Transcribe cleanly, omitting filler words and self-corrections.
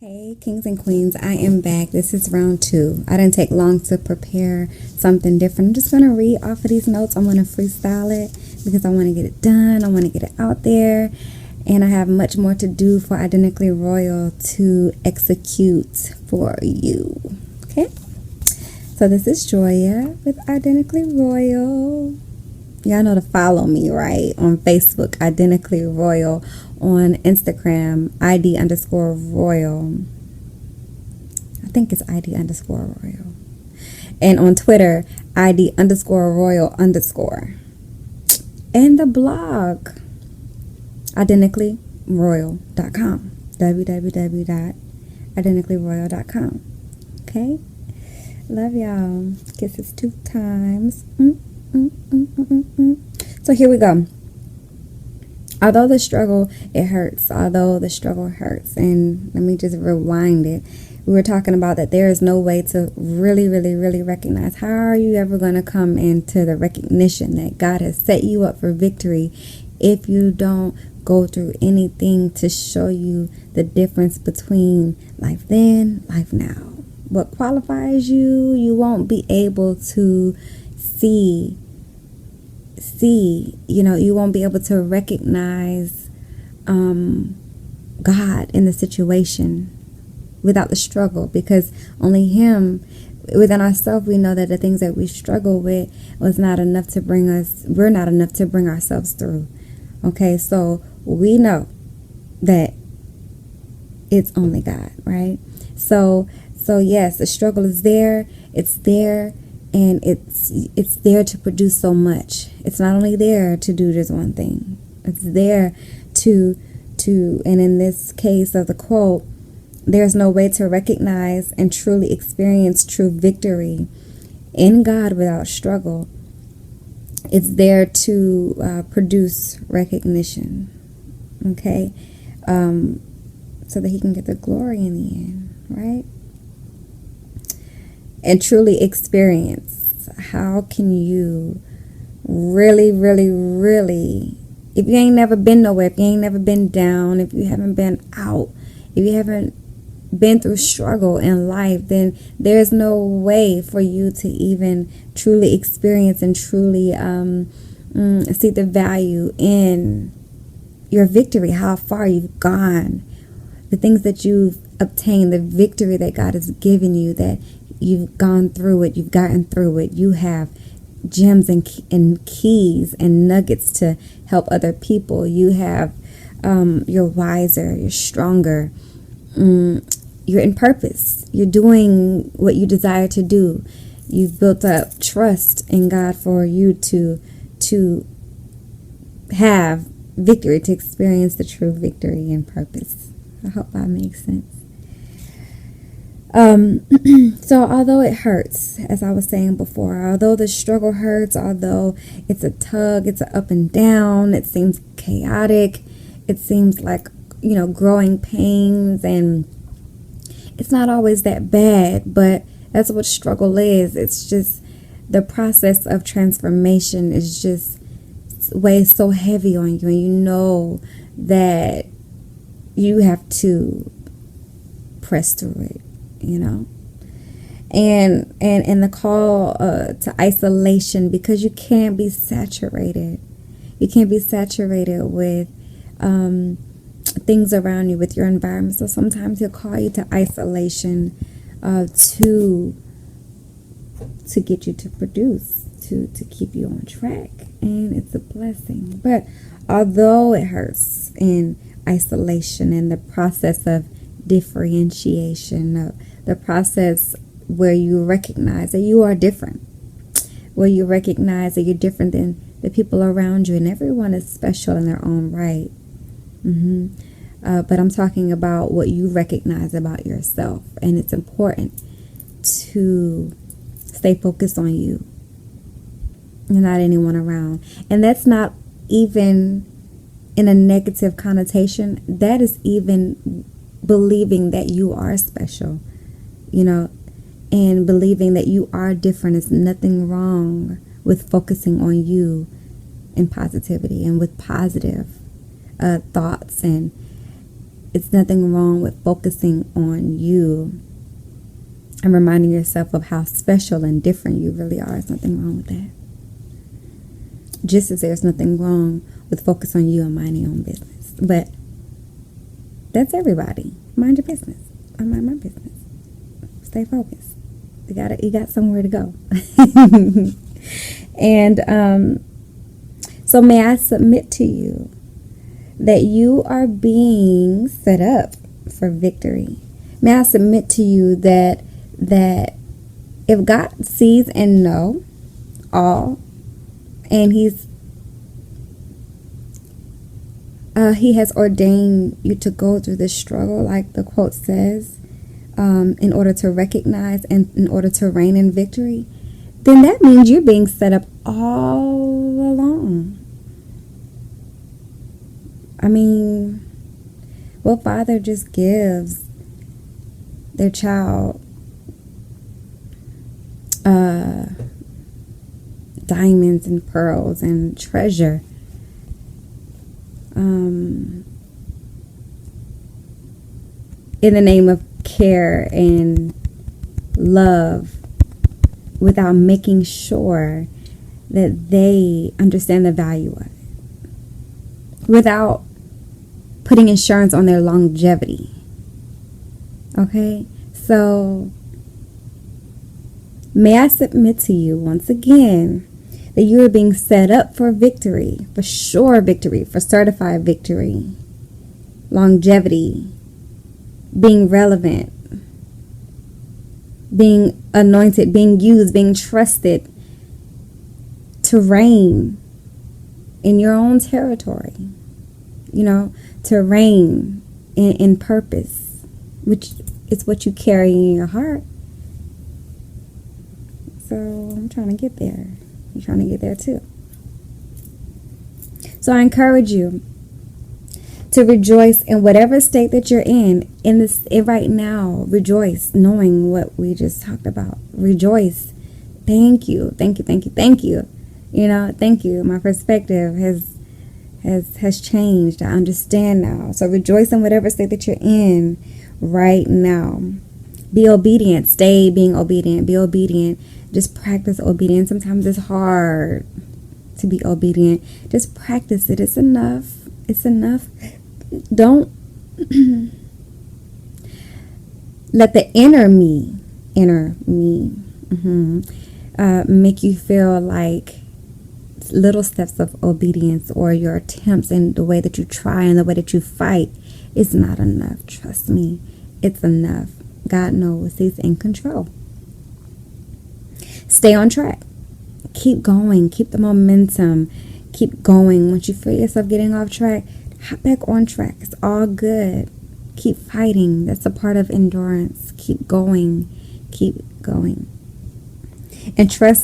Hey, kings and queens, I am back. This is round two. I didn't take long to prepare something different. I'm just going to read off of these notes. I'm going to freestyle it because I want to get it done. I want to get it out there. And I have much more to do for Identically Royal to execute for you. Okay? So this is Joya with Identically Royal. Y'all know to follow me, right? On Facebook, Identically Royal. On Instagram, ID_royal. I think it's ID_royal. And on Twitter, ID_royal_. And the blog, identicallyroyal.com. www.identicallyroyal.com. Okay? Love y'all. Kisses 2 times. So here we go. Although the struggle, it hurts. Although the struggle hurts. And let me just rewind it. We were talking about that there is no way to really recognize. How are you ever going to come into the recognition that God has set you up for victory if you don't go through anything to show you the difference between life then, life now? What qualifies you, you won't be able to see, you won't be able to recognize God in the situation without the struggle, because only Him, within ourselves, we know that the things that we struggle with was not enough to bring us, we're not enough to bring ourselves through. Okay, so we know that it's only God, right? So yes, the struggle is there, it's there. And it's there to produce so much. It's not only there to do just one thing. It's there to and in this case of the quote, there's no way to recognize and truly experience true victory in God without struggle. It's there to produce recognition. Okay? So that He can get the glory in the end, right? And truly experience. How can you really, if you ain't never been nowhere, if you ain't never been down, if you haven't been out, if you haven't been through struggle in life, then there's no way for you to even truly experience and truly see the value in your victory, how far you've gone, the things that you've obtained, the victory that God has given you, that you've gone through it, you've gotten through it, you have gems and keys and nuggets to help other people. You have, you're wiser, you're stronger, you're in purpose, you're doing what you desire to do. You've built up trust in God for you to have victory, to experience the true victory and purpose. I hope that makes sense. So although it hurts, as I was saying before, although the struggle hurts, although it's a tug, it's an up and down, it seems chaotic, it seems like, growing pains, and it's not always that bad, but that's what struggle is. It's just the process of transformation is just weighs so heavy on you, and you know that you have to press through it. And the call to isolation, because you can't be saturated. You can't be saturated with things around you, with your environment. So sometimes He'll call you to isolation to get you to produce, to keep you on track. And it's a blessing. But although it hurts in isolation and the process of differentiation, the process where you recognize that you are different, where you recognize that you're different than the people around you, and everyone is special in their own right. But I'm talking about what you recognize about yourself, and it's important to stay focused on you and not anyone around. And that's not even in a negative connotation. That is even believing that you are special, and believing that you are different. There's nothing wrong with focusing on you in positivity and with positive thoughts and It's nothing wrong with focusing on you and reminding yourself of how special and different you really are. There's nothing wrong with that. Just as there's nothing wrong with focus on you and minding your own business. But that's everybody. Mind your business. I mind my business. Stay focused. You got somewhere to go. And so may I submit to you that you are being set up for victory. May I submit to you that if God sees and knows all, and He has ordained you to go through this struggle, like the quote says, in order to recognize and in order to reign in victory, then that means you're being set up all along. I mean, what father just gives their child diamonds and pearls and treasure? In the name of care and love, without making sure that they understand the value of it, without putting insurance on their longevity. Okay? So, may I submit to you once again that you are being set up for victory, for sure victory, for certified victory, longevity, being relevant, being anointed, being used, being trusted to reign in your own territory, to reign in purpose, which is what you carry in your heart. So I'm trying to get there. You're trying to get there too. So I encourage you to rejoice in whatever state that you're in this right now. Rejoice, knowing what we just talked about. Rejoice. Thank you. Thank you. Thank you. Thank you. Thank you. My perspective has changed. I understand now. So rejoice in whatever state that you're in right now. Be obedient. Stay being obedient. Be obedient. Just practice obedience. Sometimes it's hard to be obedient. Just practice it. It's enough. It's enough. Don't let the inner me, make you feel like little steps of obedience or your attempts and the way that you try and the way that you fight is not enough. Trust me, it's enough. God knows. He's in control. Stay on track. Keep going. Keep the momentum. Keep going. Once you feel yourself getting off track, hop back on track. It's all good. Keep fighting. That's a part of endurance. Keep going. Keep going. And trust